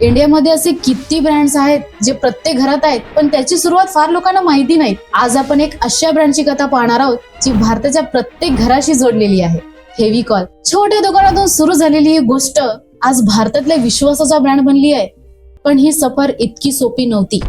इंडियामध्ये असे किती ब्रँड्स आहेत जे प्रत्येक घरात आहेत, पण त्याची सुरुवात फार लोकांना माहिती नाही. आज आपण एक अशा ब्रँडची कथा पाहणार आहोत जी भारताच्या प्रत्येक घराशी जोडलेली आहे. फेविकॉल. छोट्या दुकानातून सुरू झालेली ही गोष्ट आज भारतातल्या विश्वासाचा ब्रँड बनली आहे. पण ही सफर इतकी सोपी नव्हती.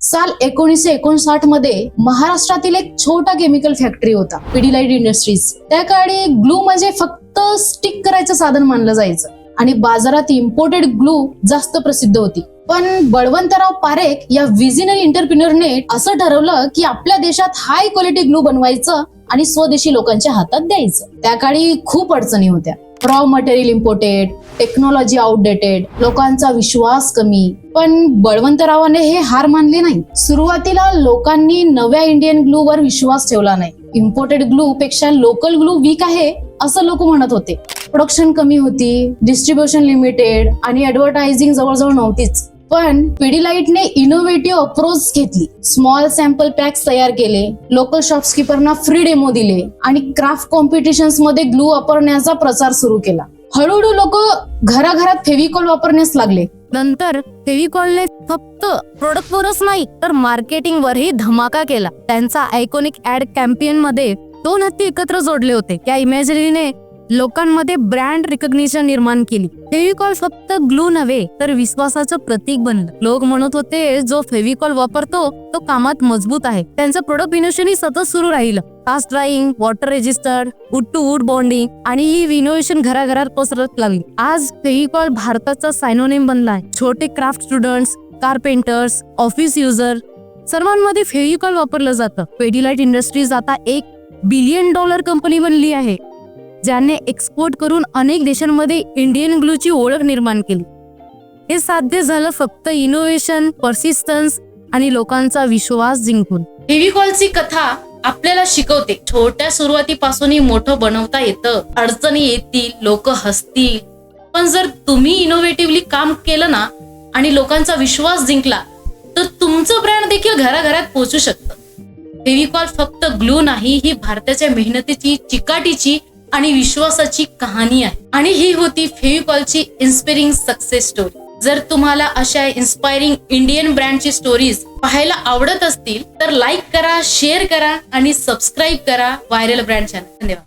साल 1959 मध्ये महाराष्ट्रातील एक छोटा केमिकल फॅक्टरी होता, पिडिलाइट इंडस्ट्रीज. त्या काळी ग्लू म्हणजे फक्त स्टिक करायचं साधन मानलं जायचं आणि बाजारात इम्पोर्टेड ग्लू जास्त प्रसिद्ध होती. पण बळवंतराव पारेख या विजनरी एंटरप्रिनरने असं ठरवलं की आपल्या देशात हाय क्वालिटी ग्लू बनवायचं आणि स्वदेशी लोकांच्या हातात द्यायचं. त्या काळी खूप अडचणी होत्या. Raw material imported, technology outdated, लोकांचा विश्वास कमी. पण बळवंतरावाने हे हार मानले नाही. सुरुवातीला लोकांनी नव्या इंडियन ग्लू वर विश्वास ठेवला नाही. इम्पोर्टेड ग्लू पेक्षा लोकल ग्लू वीक आहे असं लोक म्हणत होते. प्रोडक्शन कमी होती, डिस्ट्रीब्युशन लिमिटेड आणि ऍडव्हर्टायझिंग जवळजवळ नव्हतीच. पण पिडिलाइटने इनोव्हेटिव्ह अप्रोच घेतली. स्मॉल सॅम्पल पॅक्स तयार केले, लोकल शॉपकीपरना फ्री डेमो दिले आणि क्राफ्ट कॉम्पिटिशन्स मध्ये ग्लू वापरण्याचा प्रचार सुरू केला. हळूहळू लोक घराघरात फेविकॉल वापरण्यास लागले. नंतर फेविकॉलने फक्त प्रोडक्टवरच नाही तर मार्केटिंग वरही धमाका केला. त्यांचा आयकॉनिक ऍड कॅम्पेन मध्ये दोन हत्ती एकत्र जोडले होते. या इमेजरीने लोकांमध्ये ब्रँड रिकग्निशन निर्माण केली. फेविकॉल फक्त ग्लू नव्हे तर विश्वासाचं प्रतीक बनलं. लोक म्हणत होते जो फेविकॉल वापरतो तो कामात मजबूत आहे. त्यांचं प्रोडक्ट इनोव्हेशन सतत सुरू राहिलं. Fast drying, water resister, wood to wood bonding आणि ही इनोव्हेशन घराघरात पसरत लागली. आज फेविकॉल भारताचा सायनोनिम बनलाय. छोटे craft students, carpenters, office user सर्वांमध्ये फेविकॉल वापरलं जातं. पिडिलाइट इंडस्ट्रीज आता $1 बिलियन कंपनी बनली आहे, ज्याने एक्सपोर्ट करून अनेक देशांमध्ये इंडियन ग्लूची ओळख निर्माण केली. हे साध्य झालं फक्त इनोव्हेशन, पर्सिस्टन्स आणि लोकांचा विश्वास जिंकून. फेविकॉलची कथा आपल्याला शिकवते छोट्या सुरुवातीपासूनही मोठं बनवता येतं. अडचणी येतील, लोक हसतील, पण जर तुम्ही इनोव्हेटिव्हली काम केलं ना आणि लोकांचा विश्वास जिंकला तर तुमचं ब्रँड देखील घराघरात पोहोचू शकतं. फेविकॉल फक्त ग्लू नाही, ही भारताच्या मेहनतीची, चिकाटीची आणि विश्वासाची कहाणी आहे. आणि ही होती फेविकॉलची इन्स्पायरिंग सक्सेस स्टोरी. जर तुम्हाला अशा इन्स्पायरिंग इंडियन ब्रँडची स्टोरीज पाहायला आवडत असतील तर लाईक करा, शेअर करा आणि सबस्क्राईब करा व्हायरल ब्रँड चॅनल. धन्यवाद.